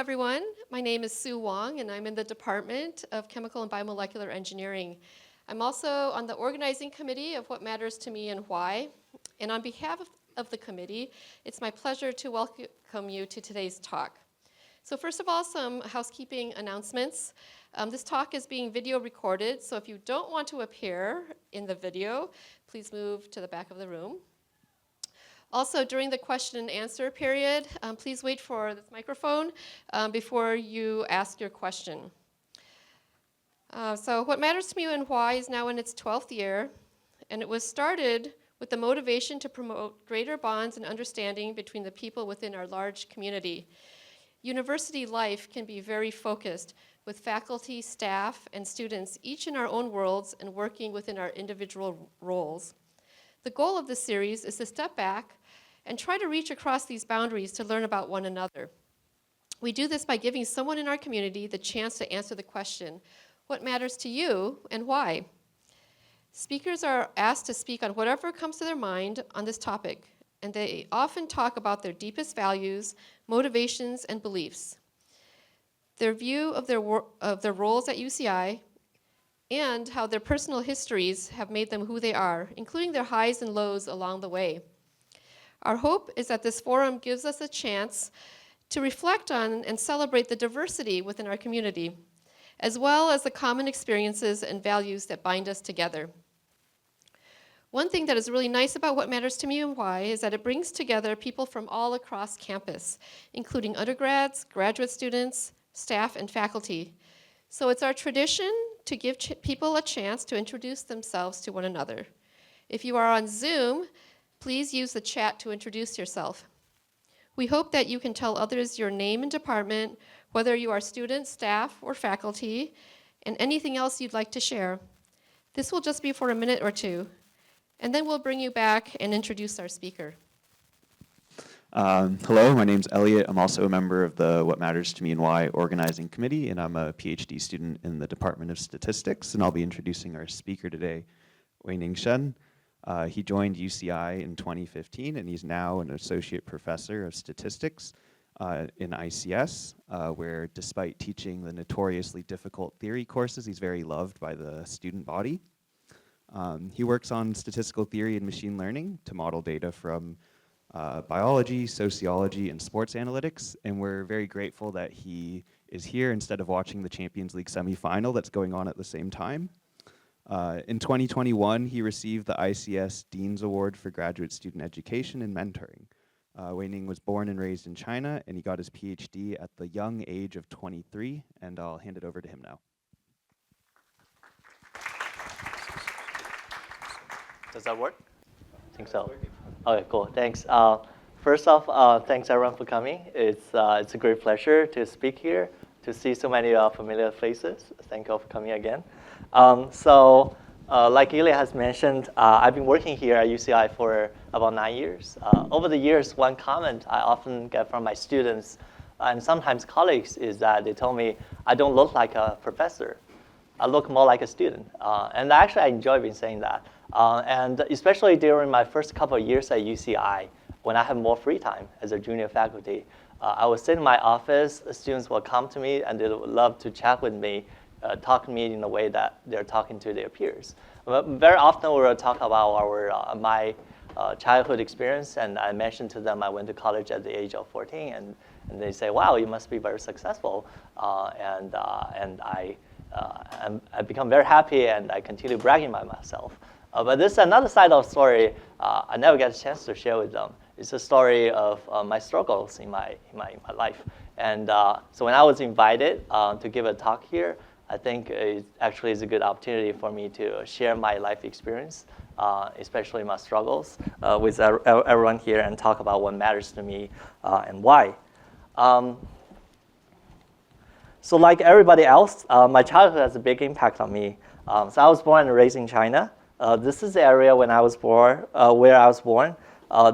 everyone. My name is Sue Wong, and I'm in the Department of Chemical and Biomolecular Engineering. I'm also on the organizing committee of What Matters to Me and Why. And on behalf of the committee, it's my pleasure to welcome you to today's talk. So first of all, some housekeeping announcements. This talk is being video recorded, so if you don't want to appear in the video, please move to the back of the room. Also, during the question and answer period, please wait for this microphone before you ask your question. So What Matters to Me and Why is now in its 12th year, and it was started with the motivation to promote greater bonds and understanding between the people within our large community. University life can be very focused, with faculty, staff, and students each in our own worlds and working within our individual roles. The goal of this series is to step back and try to reach across these boundaries to learn about one another. We do this by giving someone in our community the chance to answer the question, what matters to you and why? Speakers are asked to speak on whatever comes to their mind on this topic, and they often talk about their deepest values, motivations, and beliefs, their view of their roles at UCI, and how their personal histories have made them who they are, including their highs and lows along the way. Our hope is that this forum gives us a chance to reflect on and celebrate the diversity within our community, as well as the common experiences and values that bind us together. One thing that is really nice about What Matters to Me and Why is that it brings together people from all across campus, including undergrads, graduate students, staff, and faculty. So it's our tradition to give people a chance to introduce themselves to one another. If you are on Zoom, please use the chat to introduce yourself. We hope that you can tell others your name and department, whether you are student, staff, or faculty, and anything else you'd like to share. This will just be for a minute or two, and then we'll bring you back and introduce our speaker. Hello, my name's Elliot. I'm also a member of the What Matters to Me and Why organizing committee, and I'm a PhD student in the Department of Statistics, and I'll be introducing our speaker today, Weining Shen. He joined UCI in 2015, and he's now an associate professor of statistics in ICS, where despite teaching the notoriously difficult theory courses, he's very loved by the student body. He works on statistical theory and machine learning to model data from biology, sociology, and sports analytics, and we're very grateful that he is here instead of watching the Champions League semifinal that's going on at the same time. In 2021, he received the ICS Dean's Award for Graduate Student Education and Mentoring. Weining was born and raised in China, and he got his PhD at the young age of 23, and I'll hand it over to him now. Does that work? I think so. Okay, cool, thanks. First off, thanks everyone for coming. It's a great pleasure to speak here, to see so many familiar faces. Thank you all for coming again. Like Ilya has mentioned, I've been working here at UCI for about 9 years. Over the years, one comment I often get from my students and sometimes colleagues is that they tell me I don't look like a professor. I look more like a student. And actually, I enjoy being saying that. And especially during my first couple of years at UCI, when I have more free time as a junior faculty, I would sit in my office, students will come to me and they would love to chat with me, talk to me in the way that they're talking to their peers. But very often we will talk about my childhood experience, and I mentioned to them I went to college at the age of 14, and they say, wow, you must be very successful. And I become very happy, and I continue bragging about myself. But this is another side of the story I never get a chance to share with them. It's a story of my struggles in my life. And so when I was invited to give a talk here, I think it actually is a good opportunity for me to share my life experience, especially my struggles, with everyone here and talk about what matters to me and why. So like everybody else, my childhood has a big impact on me. So I was born and raised in China. This is the area where I was born.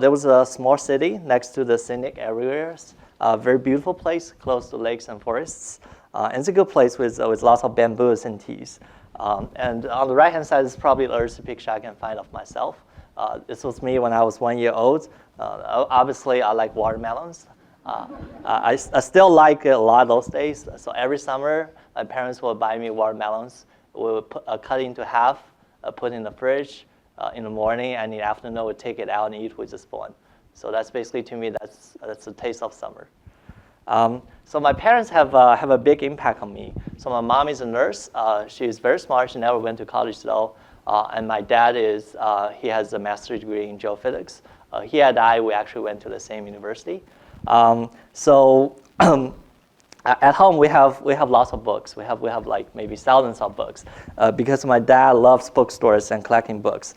There was a small city next to the scenic areas, a very beautiful place close to lakes and forests. And it's a good place with lots of bamboos and teas. And on the right-hand side is probably the earliest picture I can find of myself. This was me when I was 1 year old. Obviously, I like watermelons. I still like it a lot those days. So every summer, my parents will buy me watermelons. We'll cut into half, put in the fridge in the morning, and in the afternoon, we'll take it out and eat with a spoon. So that's basically, to me, that's the taste of summer. So my parents have a big impact on me. So my mom is a nurse. She is very smart. She never went to college though. And my dad he has a master's degree in geophysics. He and I, we actually went to the same university. So at home we have lots of books. We have like maybe thousands of books because my dad loves bookstores and collecting books.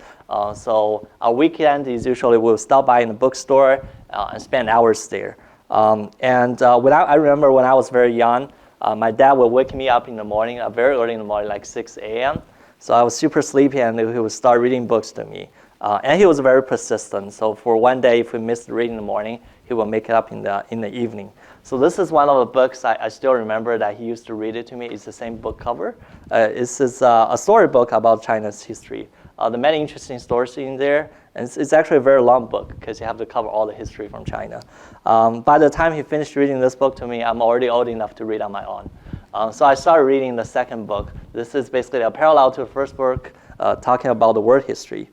So our weekend is usually we'll stop by in the bookstore and spend hours there. I remember when I was very young, my dad would wake me up in the morning, very early in the morning, like 6 a.m. So I was super sleepy, and he would start reading books to me. And he was very persistent. So for one day, if we missed reading in the morning, he would make it up in the evening. So this is one of the books I still remember that he used to read it to me. It's the same book cover. It's a storybook about China's history. The many interesting stories in there. And it's actually a very long book because you have to cover all the history from China. By the time he finished reading this book to me, I'm already old enough to read on my own. So I started reading the second book. This is basically a parallel to the first book, talking about the world history.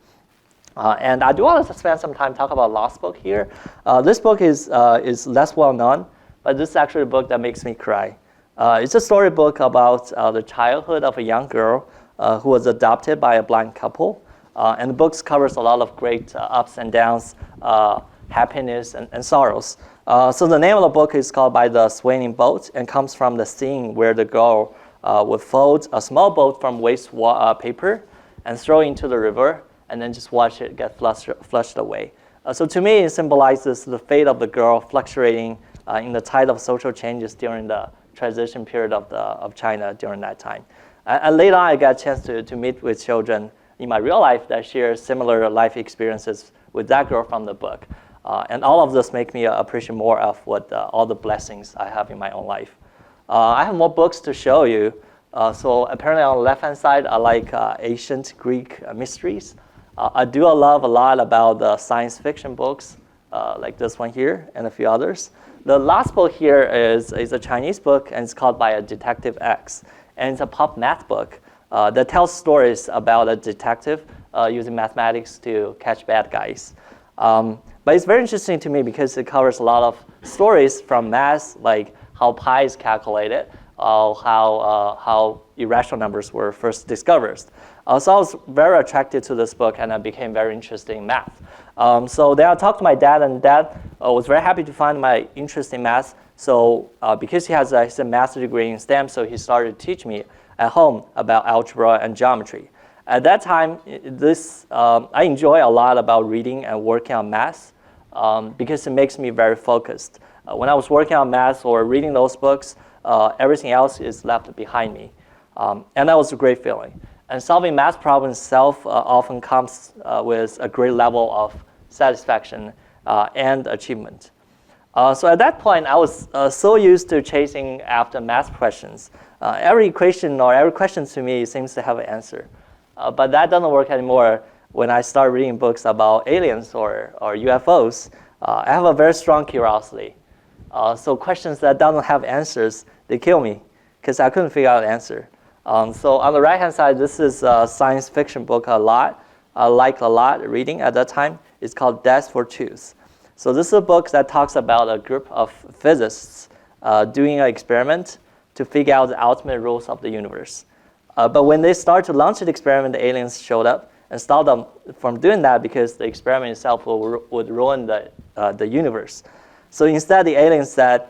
And I do want to spend some time talking about last book here. This book is less well known, but this is actually a book that makes me cry. It's a storybook about the childhood of a young girl who was adopted by a blind couple. And the book covers a lot of great ups and downs, happiness and sorrows. So the name of the book is called By the Swaying Boat and comes from the scene where the girl would fold a small boat from waste paper and throw it into the river and then just watch it get flushed away. So to me, it symbolizes the fate of the girl fluctuating in the tide of social changes during the transition period of China during that time. And later on, I got a chance to meet with children in my real life that share similar life experiences with that girl from the book. And all of this make me appreciate more of all the blessings I have in my own life. I have more books to show you. So apparently on the left-hand side, I like ancient Greek mysteries. I do love a lot about the science fiction books, like this one here and a few others. The last book here is a Chinese book, and it's called By a Detective X. And it's a pop math book that tells stories about a detective using mathematics to catch bad guys. But it's very interesting to me because it covers a lot of stories from math, like how pi is calculated, how irrational numbers were first discovered. So I was very attracted to this book, and I became very interested in math. So then I talked to my dad, and Dad was very happy to find my interest in math. So because he has a master's degree in STEM, so he started to teach me at home about algebra and geometry. At that time, I enjoy a lot about reading and working on math because it makes me very focused. When I was working on math or reading those books, everything else is left behind me. And that was a great feeling. And solving math problems itself often comes with a great level of satisfaction and achievement. So at that point, I was so used to chasing after math questions. Every equation or every question to me seems to have an answer. But that doesn't work anymore when I start reading books about aliens or UFOs. I have a very strong curiosity. So questions that don't have answers, they kill me because I couldn't figure out the answer. So on the right-hand side, this is a science fiction book I like a lot reading at that time. It's called Death for Truth. So this is a book that talks about a group of physicists doing an experiment to figure out the ultimate rules of the universe. But when they start to launch the experiment, the aliens showed up and stopped them from doing that because the experiment itself would ruin the universe. So instead, the aliens said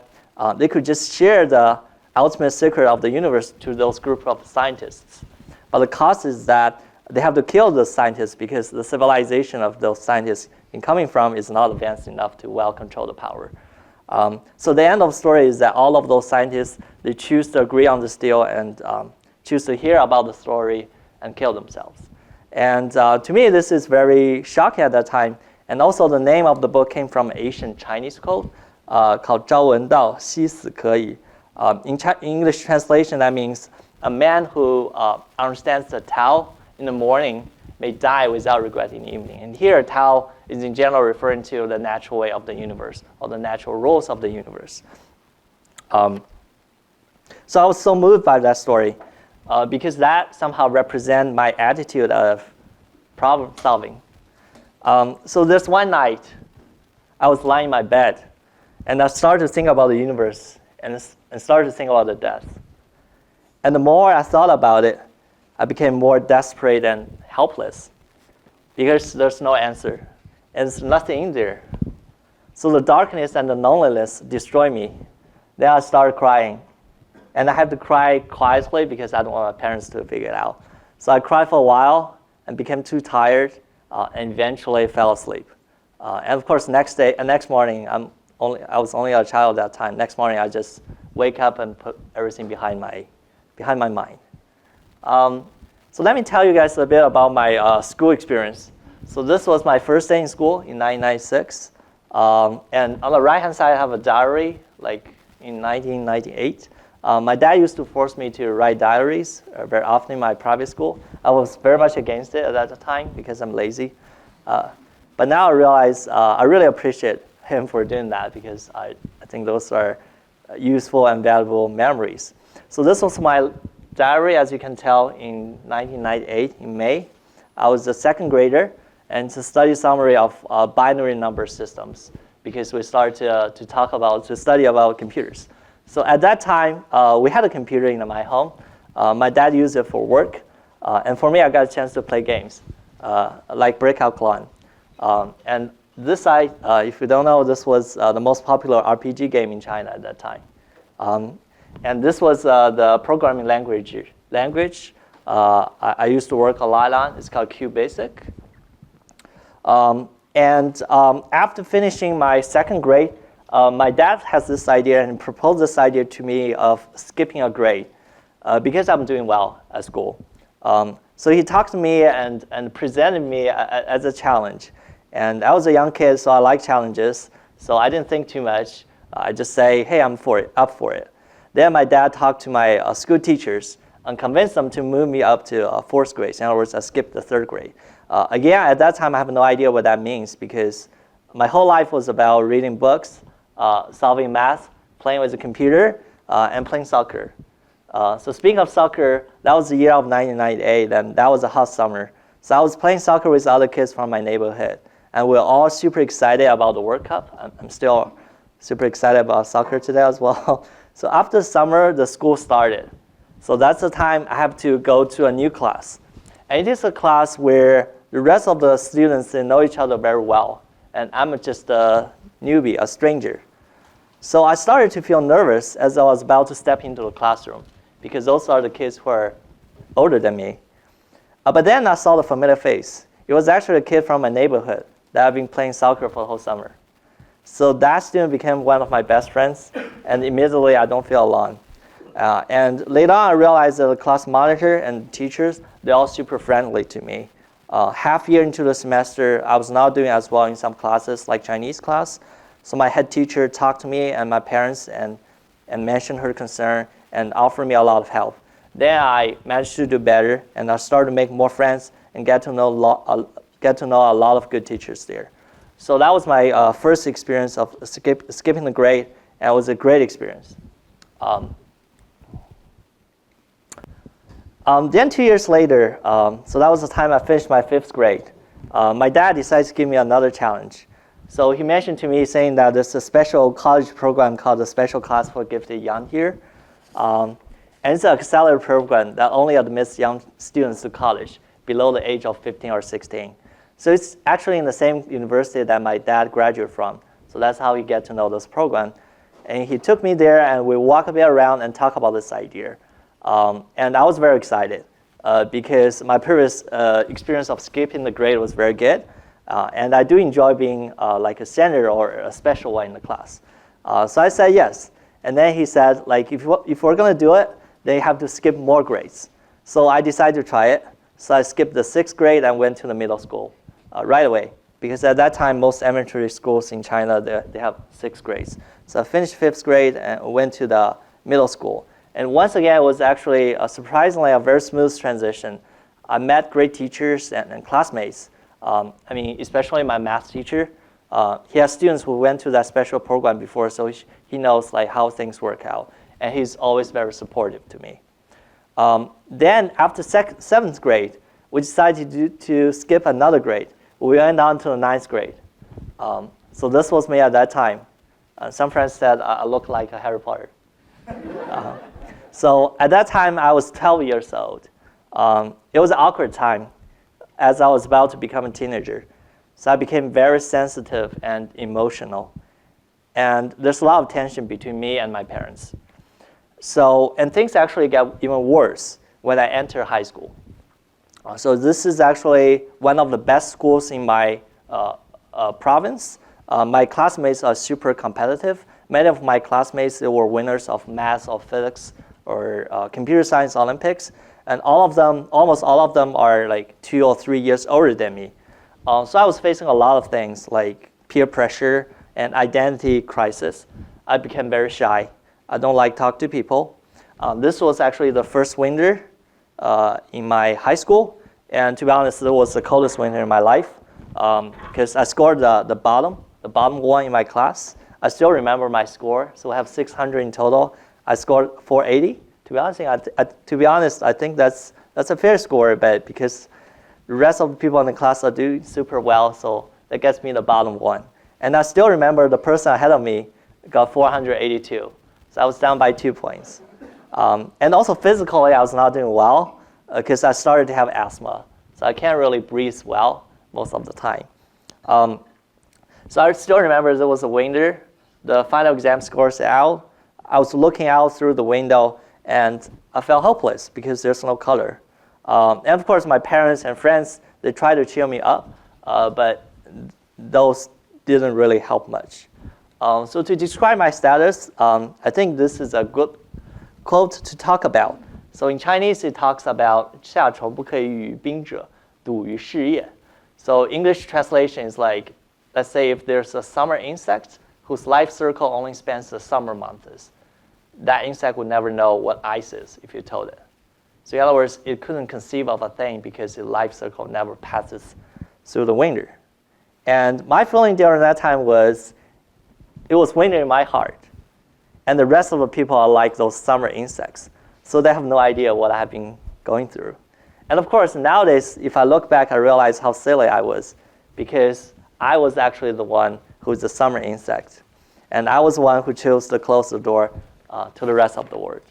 they could just share the ultimate secret of the universe to those group of scientists. But the cost is that they have to kill the scientists because the civilization of those scientists coming from is not advanced enough to well control the power. So the end of the story is that all of those scientists, they choose to agree on this deal and choose to hear about the story and kill themselves. And to me, this is very shocking at that time. And also the name of the book came from an ancient Chinese quote called 朝闻道,夕死可以. In English translation, that means a man who understands the Tao in the morning may die without regret in the evening. And here, Tao is in general referring to the natural way of the universe, or the natural rules of the universe. So I was so moved by that story because that somehow represents my attitude of problem solving. So this one night, I was lying in my bed, and I started to think about the universe and started to think about the death. And the more I thought about it, I became more desperate and helpless because there's no answer, and there's nothing in there. So the darkness and the loneliness destroyed me. Then I started crying. And I had to cry quietly because I don't want my parents to figure it out. So I cried for a while and became too tired and eventually fell asleep. And of course, next morning, I was only a child at that time. Next morning, I just wake up and put everything behind my mind. So let me tell you guys a bit about my school experience. So this was my first day in school in 1996. And on the right-hand side, I have a diary, like in 1998. My dad used to force me to write diaries very often in my private school. I was very much against it at that time because I'm lazy. But now I realize I really appreciate him for doing that because I think those are useful and valuable memories. So this was my diary, as you can tell, in 1998 in May. I was a second grader, and it's a study summary of binary number systems because we started to study about computers. So at that time, we had a computer in my home. My dad used it for work. And for me, I got a chance to play games, like Breakout Clan. And this side, if you don't know, this was the most popular RPG game in China at that time. And this was the programming language I used to work a lot on. It's called QBasic. And after finishing my second grade, my dad has this idea and proposed this idea to me of skipping a grade because I'm doing well at school. So he talked to me and presented me as a challenge. And I was a young kid, so I like challenges. So I didn't think too much. I just say, hey, I'm up for it. Then my dad talked to my school teachers and convinced them to move me up to fourth grade. In other words, I skipped the third grade. Again, at that time, I have no idea what that means because my whole life was about reading books, solving math, playing with the computer, and playing soccer. So speaking of soccer, that was the year of 1998, and that was a hot summer. So I was playing soccer with other kids from my neighborhood, and we were all super excited about the World Cup. I'm still super excited about soccer today as well. So after summer, the school started. So that's the time I have to go to a new class. And it is a class where the rest of the students, they know each other very well, and I'm just a newbie, a stranger. So I started to feel nervous as I was about to step into the classroom because those are the kids who are older than me. But then I saw the familiar face. It was actually a kid from my neighborhood that I've been playing soccer for the whole summer. So that student became one of my best friends, and immediately I don't feel alone. And later on, I realized that the class monitor and teachers, they're all super friendly to me. Half year into the semester, I was not doing as well in some classes, like Chinese class. So my head teacher talked to me and my parents and mentioned her concern and offered me a lot of help. Then I managed to do better, and I started to make more friends and get to know a lot of good teachers there. So that was my first experience of skipping the grade, and it was a great experience. Then 2 years later, so that was the time I finished my fifth grade, my dad decided to give me another challenge. So he mentioned to me saying that there's a special college program called the Special Class for Gifted Young here. And it's an accelerated program that only admits young students to college below the age of 15 or 16. So it's actually in the same university that my dad graduated from. So that's how he get to know this program. And he took me there, and we walk a bit around and talk about this idea. And I was very excited because my previous experience of skipping the grade was very good. And I do enjoy being like a center or a special one in the class. So I said yes. And then he said, like, if we're going to do it, then you have to skip more grades. So I decided to try it. So I skipped the sixth grade and went to the middle school right away. Because at that time, most elementary schools in China, they have 6 grades. So I finished 5th grade and went to the middle school. And once again, it was actually surprisingly a very smooth transition. I met great teachers and classmates. I mean, especially my math teacher. He has students who went to that special program before, so he knows like how things work out. And he's always very supportive to me. Then after 7th grade, we decided to skip another grade. We went on to the 9th grade. So this was me at that time. Some friends said I looked like a Harry Potter. So at that time, I was 12 years old. It was an awkward time as I was about to become a teenager. So I became very sensitive and emotional. And there's a lot of tension between me and my parents. So, and things actually got even worse when I entered high school. So this is actually one of the best schools in my province. My classmates are super competitive. Many of my classmates, they were winners of math or physics or computer science Olympics. And almost all of them are like 2 or 3 years older than me. So I was facing a lot of things like peer pressure and identity crisis. I became very shy. I don't like talk to people. This was actually the first winter in my high school. And to be honest, it was the coldest winter in my life because I scored the bottom one in my class. I still remember my score. So I have 600 in total. I scored 480. To be honest, I think that's a fair score, but because the rest of the people in the class are doing super well, so that gets me the bottom one. And I still remember the person ahead of me got 482. So I was down by 2 points. And also physically, I was not doing well because I started to have asthma. So I can't really breathe well most of the time. So I still remember there was a winter. The final exam scores out. I was looking out through the window and I felt hopeless because there's no color. And of course, my parents and friends, they tried to cheer me up, but those didn't really help much. So to describe my status, I think this is a good quote to talk about. So in Chinese, it talks about 夏虫不可以语宾者，笃于事业. So English translation is like, let's say if there's a summer insect whose life circle only spans the summer months, that insect would never know what ice is if you told it. So in other words, it couldn't conceive of a thing because its life circle never passes through the winter. And my feeling during that time was, it was winter in my heart. And the rest of the people are like those summer insects. So they have no idea what I have been going through. And of course, nowadays, if I look back, I realize how silly I was because I was actually the one who's the summer insect. And I was the one who chose to close the door to the rest of the world.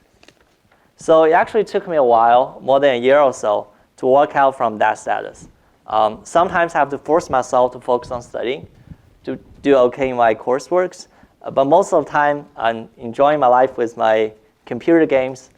So it actually took me a while, more than a year or so, to work out from that status. Sometimes I have to force myself to focus on studying, to do okay in my courseworks. But most of the time, I'm enjoying my life with my computer games,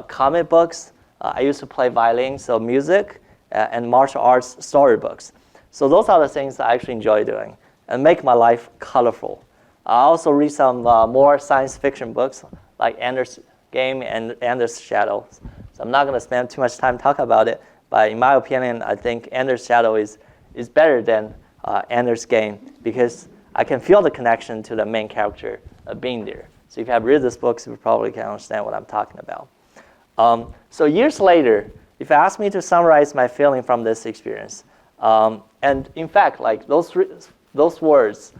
comic books. I used to play violin, so music, and martial arts storybooks. So those are the things I actually enjoy doing and make my life colorful. I also read some more science fiction books like Ender's Game and Ender's Shadows. So I'm not going to spend too much time talking about it, but in my opinion, I think Ender's Shadow is better than Ender's Game because I can feel the connection to the main character being there. So if you have read this book, you probably can understand what I'm talking about. So years later, if you ask me to summarize my feeling from this experience, and in fact, like those words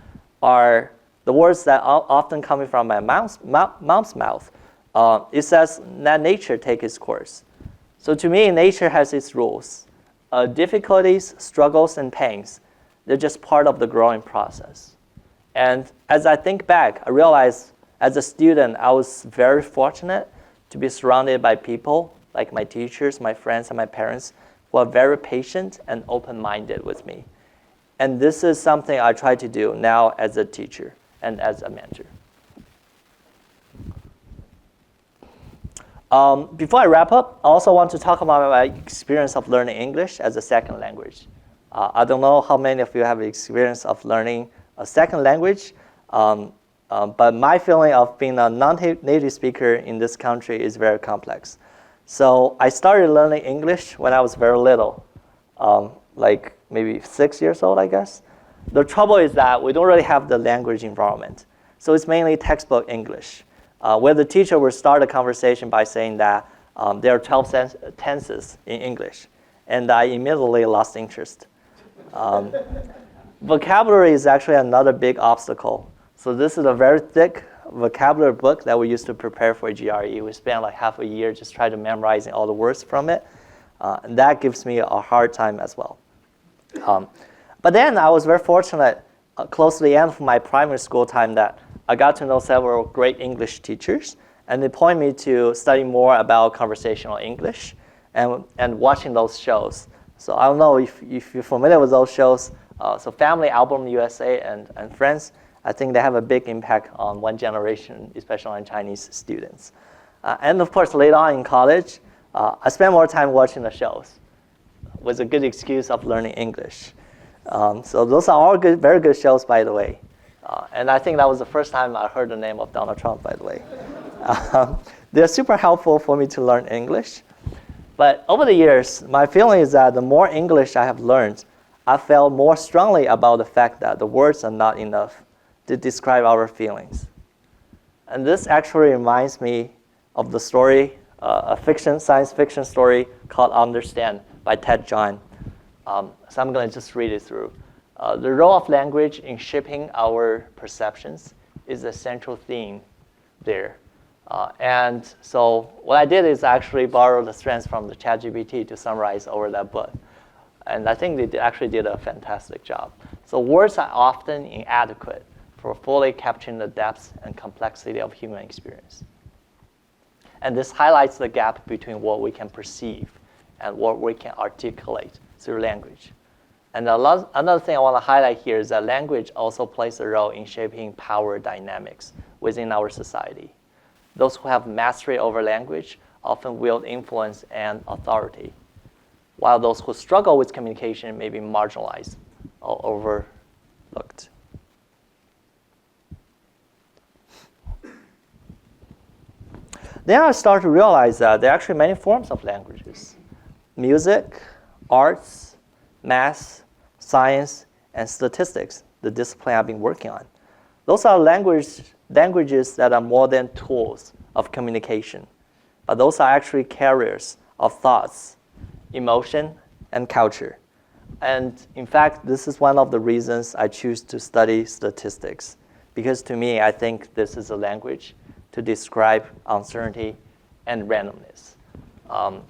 are the words that are often coming from my mom's mouth. It says, let nature take its course. So to me, nature has its rules. Difficulties, struggles, and pains, they're just part of the growing process. And as I think back, I realize as a student, I was very fortunate to be surrounded by people like my teachers, my friends, and my parents who are very patient and open-minded with me. And this is something I try to do now as a teacher and as a mentor. Before I wrap up, I also want to talk about my experience of learning English as a second language. I don't know how many of you have experience of learning a second language, but my feeling of being a non-native speaker in this country is very complex. So I started learning English when I was very little, like maybe 6 years old, I guess. The trouble is that we don't really have the language environment. So it's mainly textbook English, where the teacher will start a conversation by saying that there are 12 tenses in English. and I immediately lost interest. Vocabulary is actually another big obstacle. So this is a very thick vocabulary book that we used to prepare for GRE. We spent like half a year just trying to memorizing all the words from it. And that gives me a hard time as well. But then I was very fortunate close to the end of my primary school time that I got to know several great English teachers, and they pointed me to study more about conversational English and watching those shows. So I don't know if you're familiar with those shows. So Family Album USA and Friends, I think they have a big impact on one generation, especially on Chinese students. And of course, later on in college, I spent more time watching the shows with a good excuse of learning English. So those are all good, very good shows, by the way. And I think that was the first time I heard the name of Donald Trump, by the way. They're super helpful for me to learn English. But over the years, my feeling is that the more English I have learned, I felt more strongly about the fact that the words are not enough to describe our feelings. And this actually reminds me of the story, a science fiction story called Understand by Ted John. So I'm going to just read it through. The role of language in shaping our perceptions is a central theme there. And so what I did is actually borrow the strengths from the ChatGPT to summarize over that book. And I think they actually did a fantastic job. So words are often inadequate for fully capturing the depth and complexity of human experience. And this highlights the gap between what we can perceive and what we can articulate through language. And another thing I want to highlight here is that language also plays a role in shaping power dynamics within our society. Those who have mastery over language often wield influence and authority, while those who struggle with communication may be marginalized or overlooked. Then I started to realize that there are actually many forms of languages: music, arts, math, science, and statistics, the discipline I've been working on. Those are languages that are more than tools of communication, but those are actually carriers of thoughts, emotion, and culture. And in fact, this is one of the reasons I choose to study statistics, because to me, I think this is a language to describe uncertainty and randomness.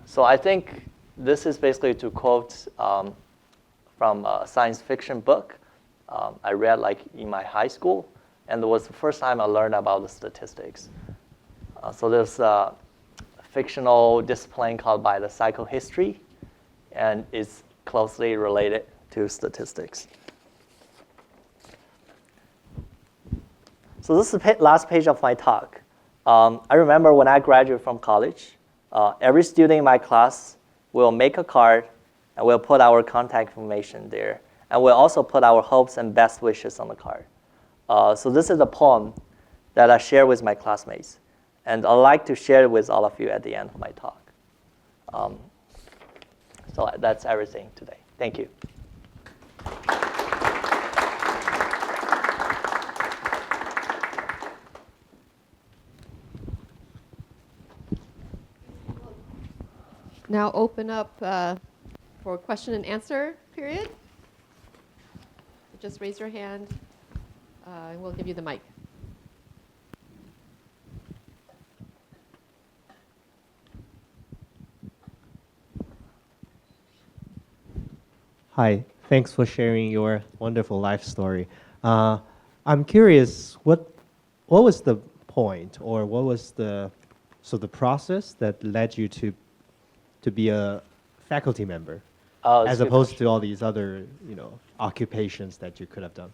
So I think this is basically to quote from a science fiction book I read like in my high school, and it was the first time I learned about the statistics. So there's a fictional discipline called by the psychohistory, and it's closely related to statistics. So this is the last page of my talk. I remember when I graduated from college, every student in my class will make a card, and we'll put our contact information there. And we'll also put our hopes and best wishes on the card. So this is a poem that I share with my classmates. And I'd like to share it with all of you at the end of my talk. So that's everything today. Thank you. Now open up for question and answer period. Just raise your hand, and we'll give you the mic. Hi, thanks for sharing your wonderful life story. I'm curious, what was the point, or what was the process that led you to be a faculty member, as opposed to all these other occupations that you could have done?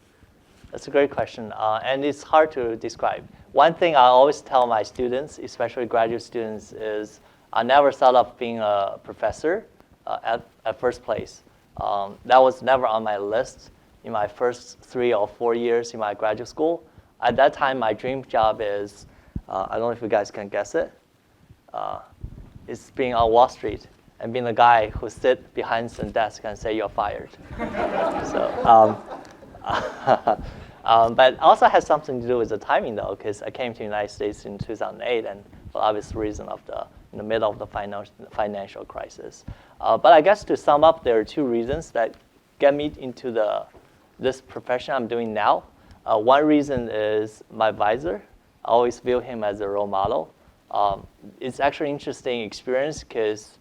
That's a great question, and it's hard to describe. One thing I always tell my students, especially graduate students, is I never thought of being a professor at first place. That was never on my list in my first 3 or 4 years in my graduate school. At that time, my dream job is, I don't know if you guys can guess it, it's being on Wall Street and being the guy who sit behind some desk and say you're fired. But also has something to do with the timing though, because I came to the United States in 2008, and for obvious reason of the in the middle of the financial crisis. But I guess to sum up, there are two reasons that get me into this profession I'm doing now. One reason is my advisor. I always view him as a role model. It's actually an interesting experience because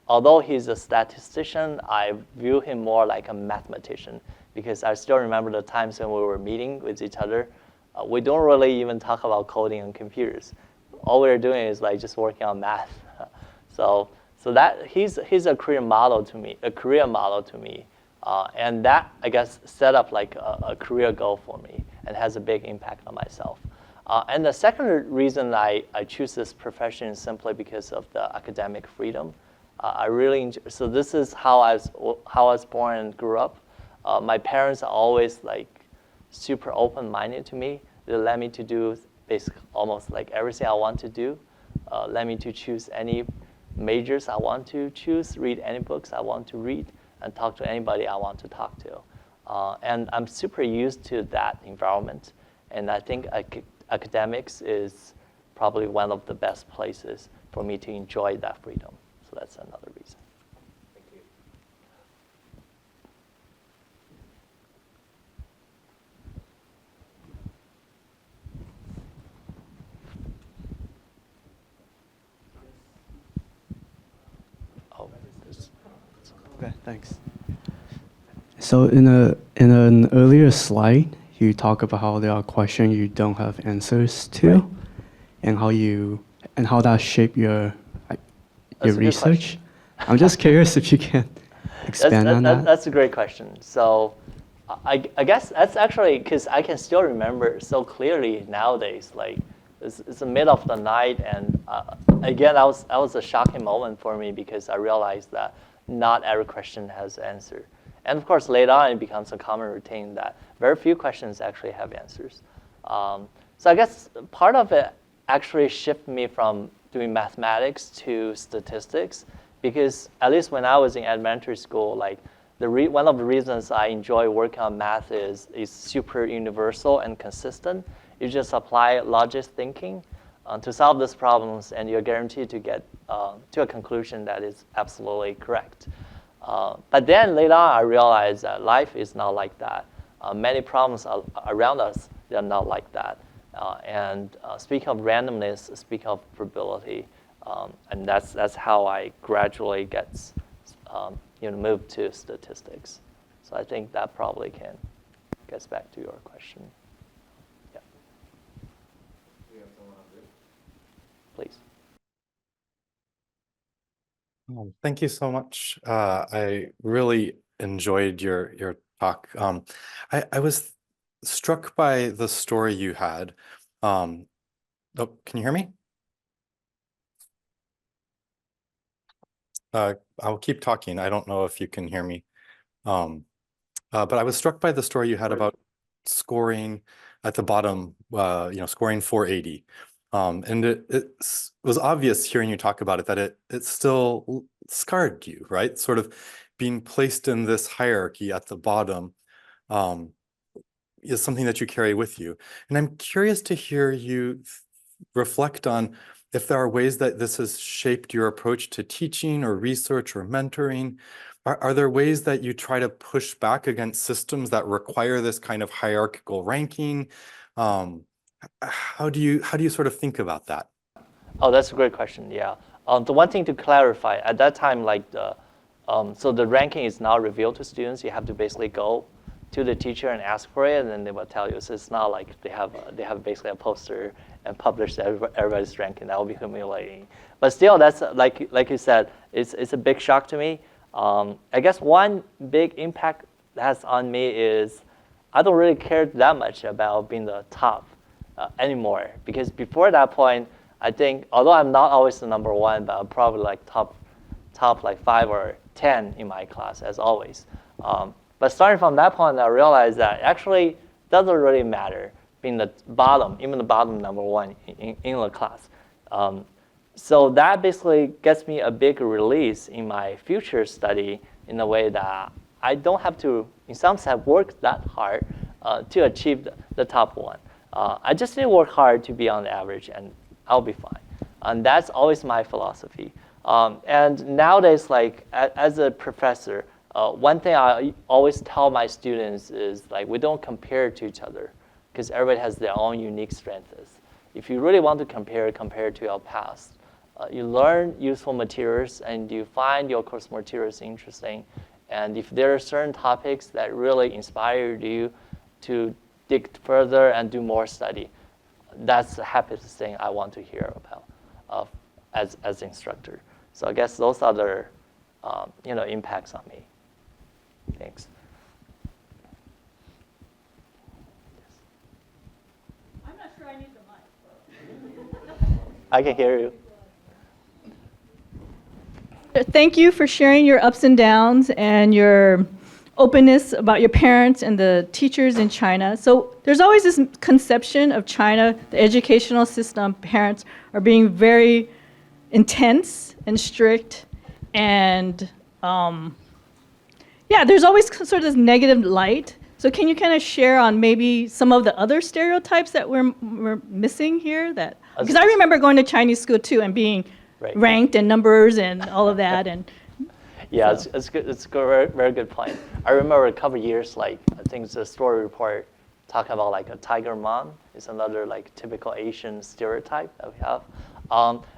although he's a statistician, I view him more like a mathematician because I still remember the times when we were meeting with each other. We don't really even talk about coding on computers. All we're doing is like just working on math. So that he's a career model to me, and that I guess set up like a career goal for me and has a big impact on myself. And the second reason I choose this profession is simply because of the academic freedom. I really enjoy, so this is how I was born and grew up. My parents are always like super open-minded to me. They let me to do basically almost like everything I want to do. Let me to choose any majors I want to choose, read any books I want to read, and talk to anybody I want to talk to. And I'm super used to that environment. And I think academics is probably one of the best places for me to enjoy that freedom. So that's another reason. Thank you. Oh, Okay, thanks. So in an earlier slide, you talk about how there are questions you don't have answers to, right. and how that shaped your That's a good research. question. I'm just curious if you can expand on that. That's a great question. So I guess that's actually because I can still remember so clearly nowadays. Like it's the middle of the night, and again, that was a shocking moment for me because I realized that not every question has an answer. And of course, later on, it becomes a common routine that very few questions actually have answers. So I guess part of it actually shifted me from doing mathematics to statistics, because at least when I was in elementary school, like one of the reasons I enjoy working on math is super universal and consistent. You just apply logic thinking to solve these problems, and you're guaranteed to get to a conclusion that is absolutely correct. But then later on, I realized that life is not like that. Many problems around us, they're not like that. And speaking of randomness, speaking of probability, and that's how I gradually moved to statistics. So I think that probably gets back to your question. Yeah. Please. Thank you so much. I really enjoyed your talk. I was struck by the story you had. Oh, can you hear me? I'll keep talking. I don't know if you can hear me. But I was struck by the story you had about scoring at the bottom, scoring 480. And it was obvious hearing you talk about it that it still scarred you, right? Sort of being placed in this hierarchy at the bottom is something that you carry with you. And I'm curious to hear you reflect on if there are ways that this has shaped your approach to teaching or research or mentoring. Are there ways that you try to push back against systems that require this kind of hierarchical ranking? How do you sort of think about that? Oh, that's a great question. Yeah. The one thing to clarify at that time, like so the ranking is not revealed to students. You have to basically go to the teacher and ask for it, and then they will tell you. So it's not like they have basically a poster and publish everybody's ranking. That would be humiliating. But still, that's like you said, it's a big shock to me. I guess one big impact that's on me is I don't really care that much about being the top anymore, because before that point, I think although I'm not always the number one, but I'm probably like top like 5 or 10 in my class as always. But starting from that point, I realized that actually doesn't really matter being the bottom, even the bottom number one in the class. So that basically gets me a big release in my future study in a way that I don't have to, in some sense, work that hard to achieve the top one. I just need to work hard to be on the average, and I'll be fine. And that's always my philosophy. And nowadays, like as a professor, one thing I always tell my students is like we don't compare to each other because everybody has their own unique strengths. If you really want to compare to your past. You learn useful materials and you find your course materials interesting. And if there are certain topics that really inspired you to dig further and do more study, that's the happiest thing I want to hear about as instructor. So I guess those are the impacts on me. Thanks. I'm not sure I need the mic. I can hear you. Thank you for sharing your ups and downs and your openness about your parents and the teachers in China. So there's always this conception of China, the educational system, parents are being very intense and strict. And there's always sort of this negative light. So can you kind of share on maybe some of the other stereotypes that we're missing here? Because I remember going to Chinese school too and being ranked and numbers and all of that. And yeah, it's good. It's a very, very good point. I remember a couple of years, like I think it's a story report talking about like a tiger mom is another like typical Asian stereotype that we have.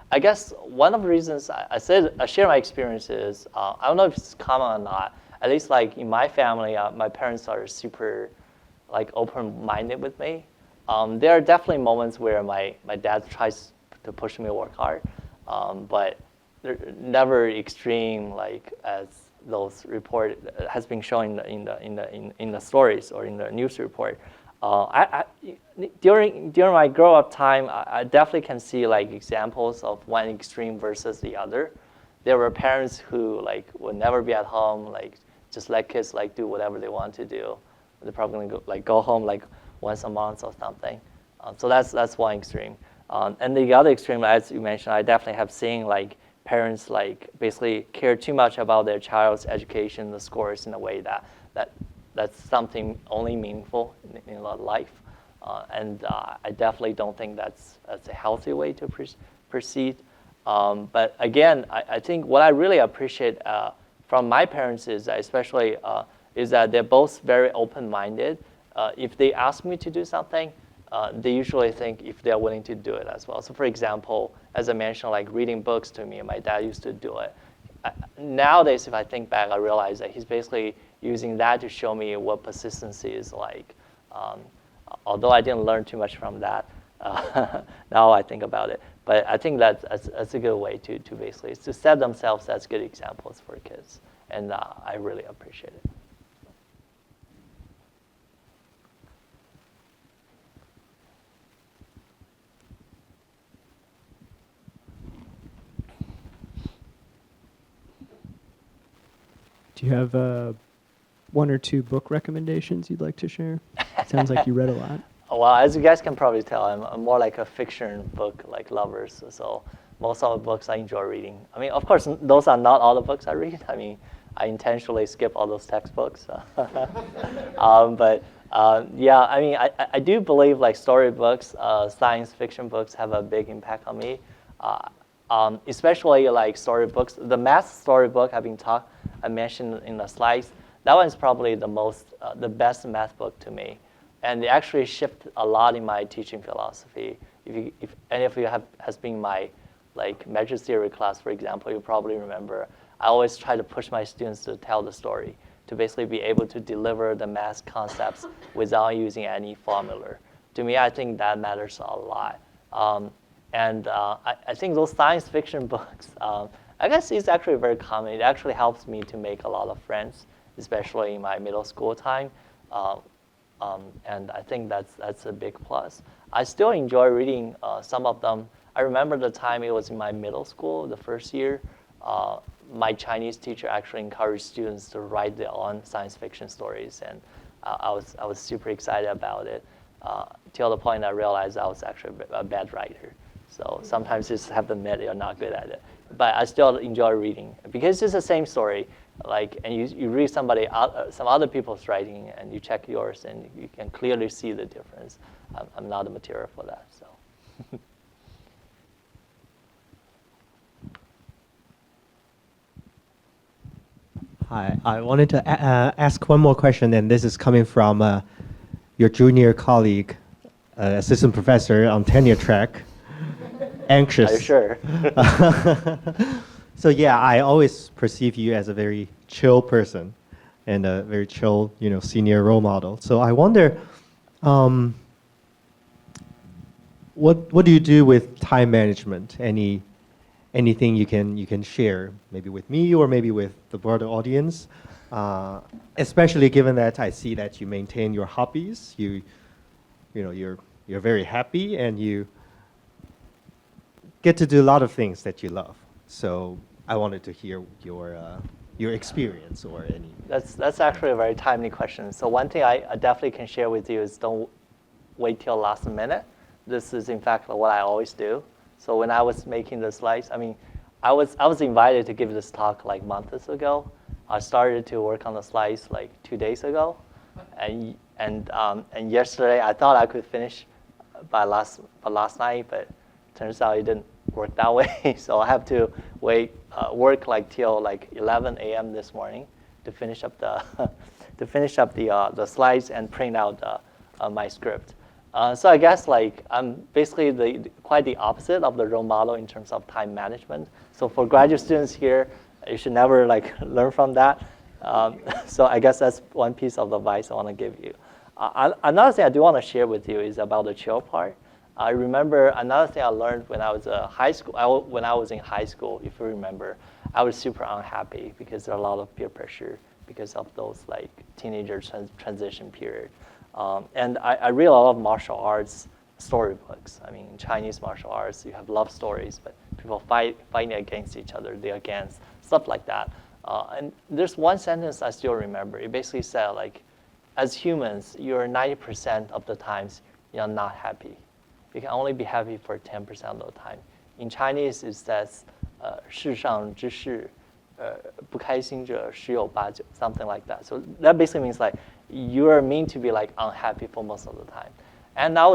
I guess one of the reasons I share my experiences. I don't know if it's common or not. At least like in my family, my parents are super like open-minded with me. There are definitely moments where my dad tries to push me to work hard, but they're never extreme like as those report has been shown in the stories or in the news report. During my grow up time, I definitely can see like examples of one extreme versus the other. There were parents who like would never be at home, like just let kids like do whatever they want to do. They're probably gonna go home like once a month or something. So that's one extreme. And the other extreme, as you mentioned, I definitely have seen like parents like basically care too much about their child's education, the scores in a way that's something only meaningful in a lot of life. And I definitely don't think that's a healthy way to proceed. But again, I think what I really appreciate from my parents is that especially is that they're both very open-minded. If they ask me to do something, they usually think if they're willing to do it as well. So for example, as I mentioned, like reading books to me, my dad used to do it. Nowadays, if I think back, I realize that he's basically using that to show me what persistency is like. Although I didn't learn too much from that, now I think about it. But I think that's a good way to basically to set themselves as good examples for kids. And I really appreciate it. Do you have one or two book recommendations you'd like to share? Sounds like you read a lot. Well, as you guys can probably tell, I'm more like a fiction book like lovers. So most of the books I enjoy reading. I mean, of course, those are not all the books I read. I mean, I intentionally skip all those textbooks. But yeah, I mean, I do believe like storybooks, science fiction books have a big impact on me. Especially like storybooks. The math storybook I mentioned in the slides, that one is probably the best math book to me. And it actually shifted a lot in my teaching philosophy. If any of you has been my like measure theory class, for example, you probably remember, I always try to push my students to tell the story, to basically be able to deliver the math concepts without using any formula. To me, I think that matters a lot. And I think those science fiction books, I guess it's actually very common. It actually helps me to make a lot of friends, especially in my middle school time. And I think that's a big plus. I still enjoy reading some of them. I remember the time it was in my middle school, the first year, my Chinese teacher actually encouraged students to write their own science fiction stories, and I was super excited about it, till the point I realized I was actually a bad writer. So sometimes you just have to admit you're not good at it. But I still enjoy reading because it's the same story. Like, and you read some other people's writing, and you check yours, and you can clearly see the difference. I'm not the material for that, so. Hi, I wanted to ask one more question, and this is coming from your junior colleague, assistant professor on tenure track. Anxious. Are you sure? So yeah, I always perceive you as a very chill person, and a very chill, senior role model. So I wonder, what do you do with time management? Anything you can share, maybe with me or maybe with the broader audience, especially given that I see that you maintain your hobbies. You're very happy and you get to do a lot of things that you love. So I wanted to hear your experience or any. That's actually a very timely question. So one thing I definitely can share with you is don't wait till last minute. This is in fact what I always do. So when I was making the slides, I was invited to give this talk like months ago. I started to work on the slides like 2 days ago, and yesterday I thought I could finish by last night, but turns out it didn't work that way. So I have to work like till like 11 a.m. this morning to finish up the slides and print out my script. So I guess like I'm basically quite the opposite of the role model in terms of time management. So for graduate students here, you should never like learn from that. So I guess that's one piece of advice I want to give you. Another thing I do want to share with you is about the chill part. I remember another thing I learned when I was when I was in high school. If you remember, I was super unhappy because there are a lot of peer pressure because of those like teenager transition period. And I read a lot of martial arts storybooks. In Chinese martial arts, you have love stories, but people fighting against each other, they're against, stuff like that. And there's one sentence I still remember. It basically said, like, as humans, you're 90% of the times you're not happy. You can only be happy for 10% of the time. In Chinese, it says, 世上之事不开心者十有八九, something like that. So that basically means like you are meant to be like unhappy for most of the time. And I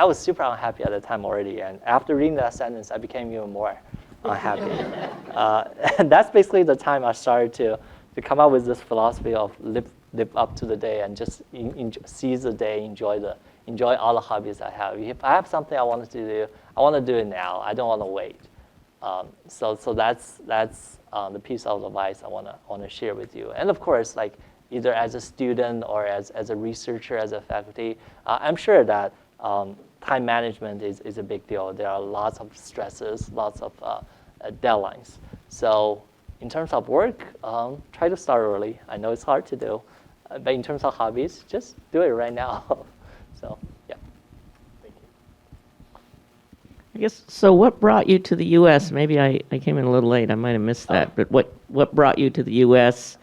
was super unhappy at the time already. And after reading that sentence, I became even more unhappy. And that's basically the time I started to come up with this philosophy of live up to the day and just seize the day, enjoy all the hobbies I have. If I have something I want to do, I want to do it now. I don't want to wait. So that's the piece of advice I want to share with you. And of course, like either as a student or as a researcher, as a faculty, I'm sure that time management is a big deal. There are lots of stresses, lots of deadlines. So in terms of work, try to start early. I know it's hard to do, but in terms of hobbies, just do it right now. So yeah. I guess, so what brought you to the U.S.? Maybe I came in a little late. I might have missed that. But what brought you to the U.S.?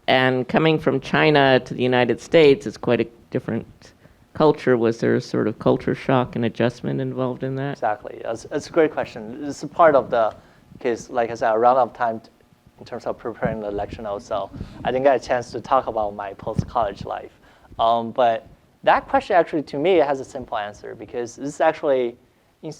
And coming from China to the United States is quite a different culture. Was there a sort of culture shock and adjustment involved in that? Exactly. It's a great question. This is part of the case, like I said, I ran out of time in terms of preparing the lecture notes, so I didn't get a chance to talk about my post-college life. But that question actually, to me, has a simple answer because this is actually, in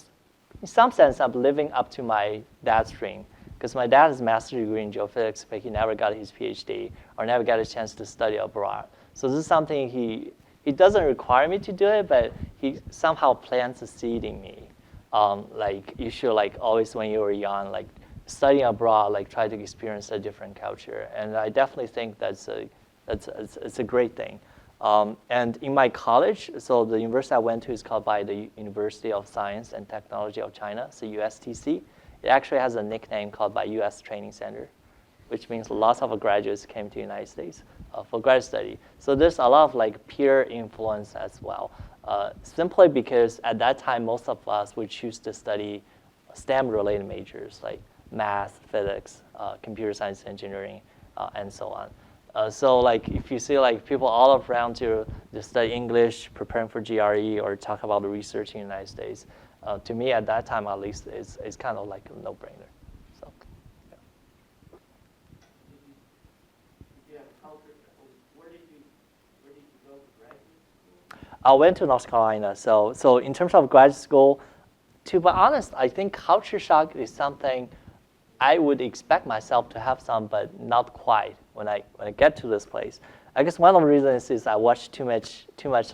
some sense, I'm living up to my dad's dream. Because my dad has a master's degree in geophysics, but he never got his PhD or never got a chance to study abroad. So this is something he doesn't require me to do it, but he somehow plants a seed in me. Like you should like always when you were young, like studying abroad, like try to experience a different culture. And I definitely think it's a great thing. And in my college, so the university I went to is called by the University of Science and Technology of China, so USTC. It actually has a nickname called by U.S. Training Center, which means lots of graduates came to the United States for grad study. So there's a lot of like peer influence as well, simply because at that time, most of us would choose to study STEM-related majors like math, physics, computer science, engineering, and so on. So like if you see like people all around to study English, preparing for GRE, or talk about the research in the United States, to me at that time at least, it's kind of like a no-brainer. So, yeah. Where did you go to graduate school? I went to North Carolina. So in terms of graduate school, to be honest, I think culture shock is something I would expect myself to have some, but not quite when I get to this place. I guess one of the reasons is I watch too much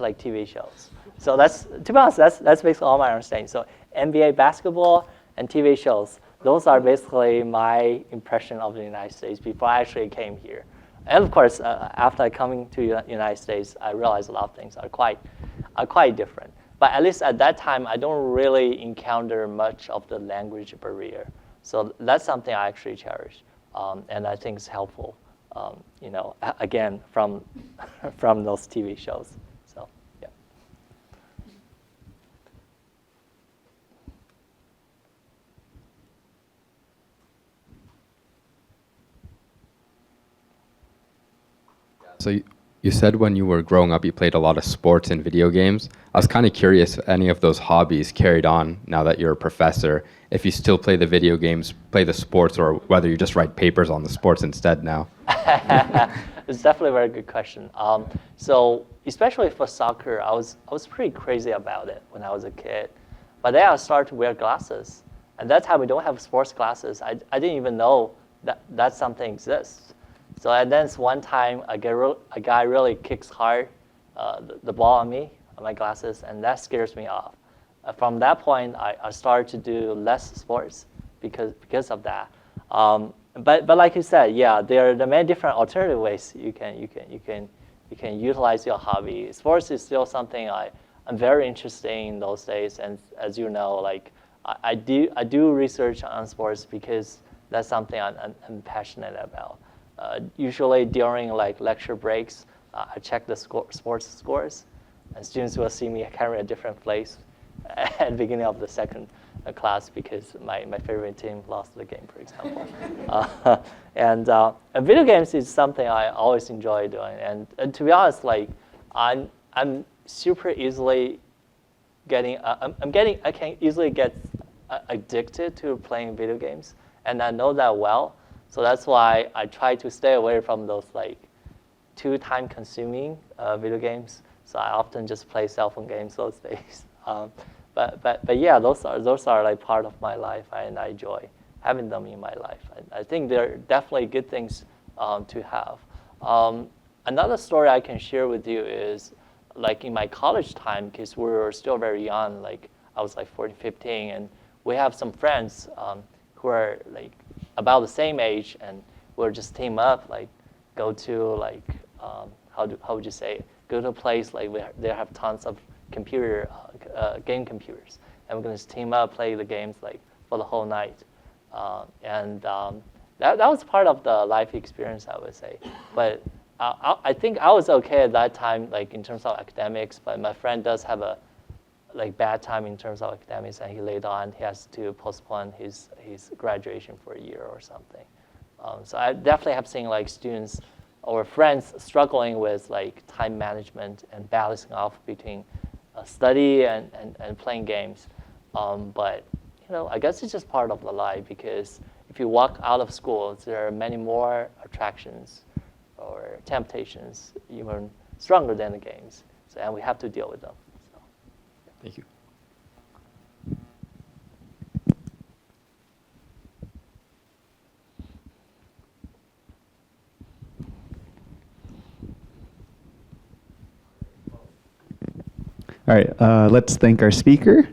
like TV shows. So that's, to be honest, that's basically all my understanding. So NBA basketball and TV shows, those are basically my impression of the United States before I actually came here. And of course, after coming to the United States, I realized a lot of things are quite different. But at least at that time, I don't really encounter much of the language barrier. So that's something I actually cherish, and I think is helpful. Again, from from those TV shows. So yeah. So you said when you were growing up, you played a lot of sports and video games. I was kind of curious if any of those hobbies carried on now that you're a professor, if you still play the video games, play the sports, or whether you just write papers on the sports instead now. It's definitely a very good question. So especially for soccer, I was pretty crazy about it when I was a kid. But then I started to wear glasses. And that time we don't have sports glasses. I didn't even know that something exists. So and then one time a guy really kicks hard the ball on me, on my glasses, and that scares me off. From that point, I started to do less sports because of that. But like you said, yeah, there are many different alternative ways you can utilize your hobby. Sports is still something I'm very interested in those days, and as you know, like I do research on sports because that's something I'm passionate about. Usually during like lecture breaks, I check the sports scores, and students will see me carry a different place at the beginning of the second class because my favorite team lost the game, for example. And video games is something I always enjoy doing. And to be honest, like I'm super easily I can easily get addicted to playing video games, and I know that well. So that's why I try to stay away from those like too time-consuming video games. So I often just play cell phone games those days. But yeah, those are like part of my life, and I enjoy having them in my life. I think they're definitely good things to have. Another story I can share with you is like in my college time, because we were still very young, like I was like 14, 15, and we have some friends who are like about the same age, and we'll just team up, like go to like how would you say it? Go to a place like where they have tons of game computers, and we're going to team up, play the games like for the whole night, and that was part of the life experience, I would say. But I think I was okay at that time, like in terms of academics. But my friend does have a like bad time in terms of academics, and he later on he has to postpone his graduation for a year or something. So I definitely have seen like students or friends struggling with like time management and balancing off between study and playing games. But I guess it's just part of the life, because if you walk out of school, there are many more attractions or temptations, even stronger than the games. So, and we have to deal with them. So. Thank you. All right, let's thank our speaker.